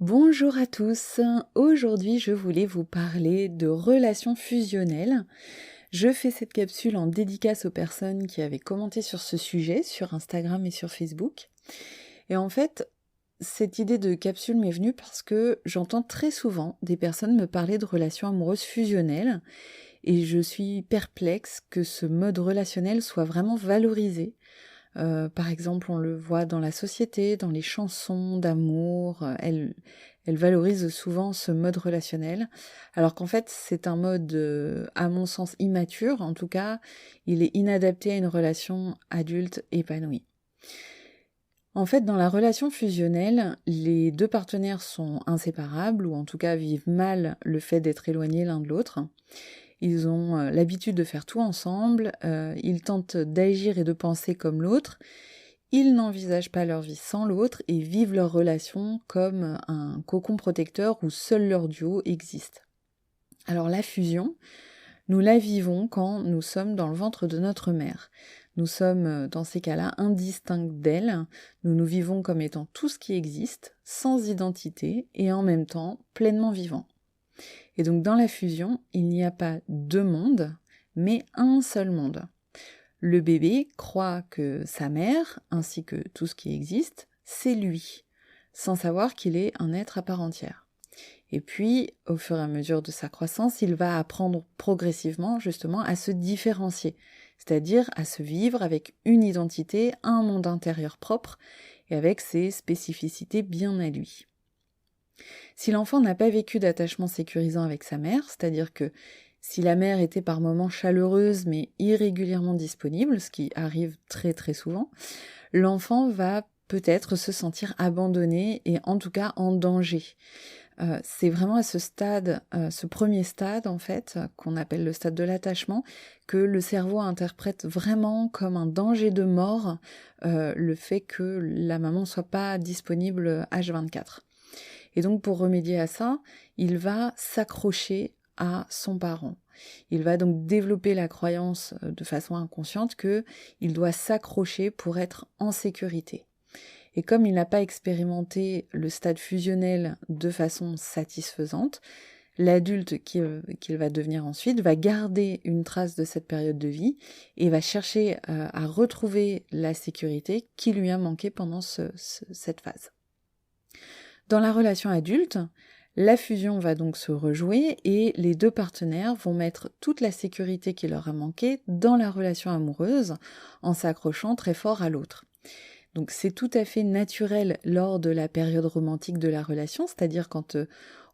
Bonjour à tous, aujourd'hui je voulais vous parler de relations fusionnelles. Je fais cette capsule en dédicace aux personnes qui avaient commenté sur ce sujet sur Instagram et sur Facebook. Et en fait, cette idée de capsule m'est venue parce que j'entends très souvent des personnes me parler de relations amoureuses fusionnelles et je suis perplexe que ce mode relationnel soit vraiment valorisé. Par exemple, on le voit dans la société, dans les chansons d'amour, elle valorise souvent ce mode relationnel, alors qu'en fait, c'est un mode, à mon sens, immature. En tout cas, il est inadapté à une relation adulte épanouie. En fait, dans la relation fusionnelle, les deux partenaires sont inséparables, ou en tout cas vivent mal le fait d'être éloignés l'un de l'autre. Ils ont l'habitude de faire tout ensemble, ils tentent d'agir et de penser comme l'autre, ils n'envisagent pas leur vie sans l'autre et vivent leur relation comme un cocon protecteur où seul leur duo existe. Alors la fusion, nous la vivons quand nous sommes dans le ventre de notre mère. Nous sommes dans ces cas-là indistincts d'elle, nous nous vivons comme étant tout ce qui existe, sans identité et en même temps pleinement vivants. Et donc dans la fusion, il n'y a pas deux mondes, mais un seul monde. Le bébé croit que sa mère, ainsi que tout ce qui existe, c'est lui, sans savoir qu'il est un être à part entière. Et puis, au fur et à mesure de sa croissance, il va apprendre progressivement justement à se différencier, c'est-à-dire à se vivre avec une identité, un monde intérieur propre, et avec ses spécificités bien à lui. Si l'enfant n'a pas vécu d'attachement sécurisant avec sa mère, c'est-à-dire que si la mère était par moments chaleureuse mais irrégulièrement disponible, ce qui arrive très très souvent, l'enfant va peut-être se sentir abandonné et en tout cas en danger. C'est vraiment à ce stade, ce premier stade en fait, qu'on appelle le stade de l'attachement, que le cerveau interprète vraiment comme un danger de mort le fait que la maman soit pas disponible H24. Et donc pour remédier à ça, il va s'accrocher à son parent. Il va donc développer la croyance de façon inconsciente qu'il doit s'accrocher pour être en sécurité. Et comme il n'a pas expérimenté le stade fusionnel de façon satisfaisante, l'adulte qu'il va devenir ensuite va garder une trace de cette période de vie et va chercher à retrouver la sécurité qui lui a manqué pendant cette phase. Dans la relation adulte, la fusion va donc se rejouer et les deux partenaires vont mettre toute la sécurité qui leur a manqué dans la relation amoureuse en s'accrochant très fort à l'autre. Donc c'est tout à fait naturel lors de la période romantique de la relation, c'est-à-dire quand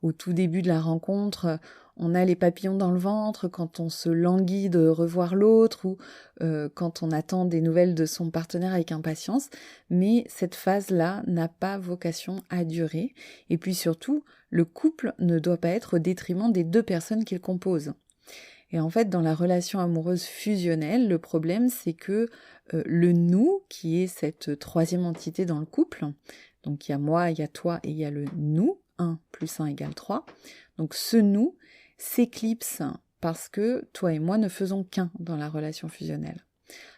au tout début de la rencontre, on a les papillons dans le ventre, quand on se languit de revoir l'autre ou quand on attend des nouvelles de son partenaire avec impatience, mais cette phase-là n'a pas vocation à durer. Et puis surtout, le couple ne doit pas être au détriment des deux personnes qu'il compose. Et en fait, dans la relation amoureuse fusionnelle, le problème, c'est que le nous, qui est cette troisième entité dans le couple, donc il y a moi, il y a toi et il y a le nous, 1 plus 1 égale 3, donc ce nous s'éclipse parce que toi et moi ne faisons qu'un dans la relation fusionnelle.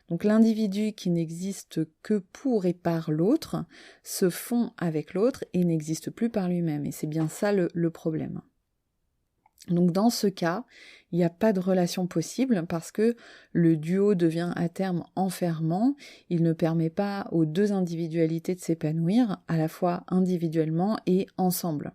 Donc l'individu qui n'existe que pour et par l'autre se fond avec l'autre et n'existe plus par lui-même. Et c'est bien ça le problème. Donc dans ce cas, il n'y a pas de relation possible parce que le duo devient à terme enfermant, il ne permet pas aux deux individualités de s'épanouir, à la fois individuellement et ensemble.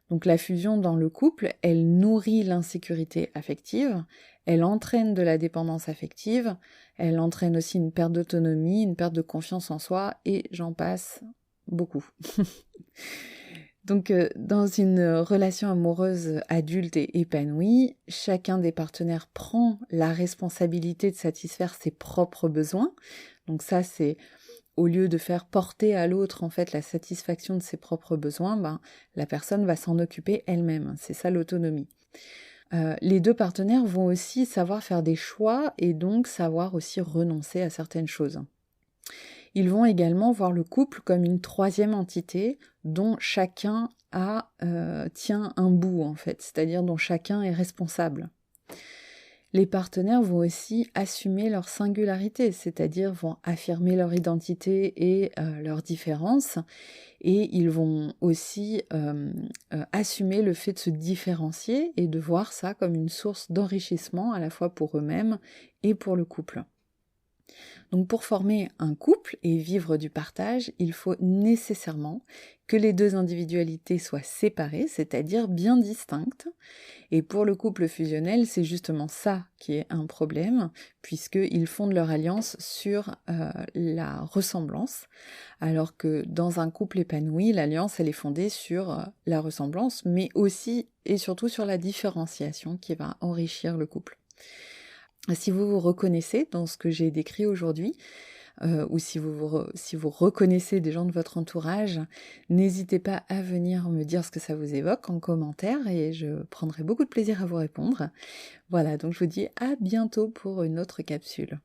Donc la fusion dans le couple, elle nourrit l'insécurité affective, elle entraîne de la dépendance affective, elle entraîne aussi une perte d'autonomie, une perte de confiance en soi, et j'en passe beaucoup. Donc, dans une relation amoureuse adulte et épanouie, chacun des partenaires prend la responsabilité de satisfaire ses propres besoins. Donc ça, c'est au lieu de faire porter à l'autre en fait la satisfaction de ses propres besoins, la personne va s'en occuper elle-même. C'est ça l'autonomie. Les deux partenaires vont aussi savoir faire des choix et donc savoir aussi renoncer à certaines choses. Ils vont également voir le couple comme une troisième entité dont chacun tient un bout en fait, c'est-à-dire dont chacun est responsable. Les partenaires vont aussi assumer leur singularité, c'est-à-dire vont affirmer leur identité et leurs différences, et ils vont aussi assumer le fait de se différencier et de voir ça comme une source d'enrichissement à la fois pour eux-mêmes et pour le couple. Donc pour former un couple et vivre du partage, il faut nécessairement que les deux individualités soient séparées, c'est-à-dire bien distinctes. Et pour le couple fusionnel, c'est justement ça qui est un problème, puisqu'ils fondent leur alliance sur la ressemblance, alors que dans un couple épanoui, l'alliance, elle est fondée sur la ressemblance, mais aussi et surtout sur la différenciation qui va enrichir le couple. Si vous vous reconnaissez dans ce que j'ai décrit aujourd'hui, ou si vous reconnaissez des gens de votre entourage, n'hésitez pas à venir me dire ce que ça vous évoque en commentaire et je prendrai beaucoup de plaisir à vous répondre. Voilà, donc je vous dis à bientôt pour une autre capsule.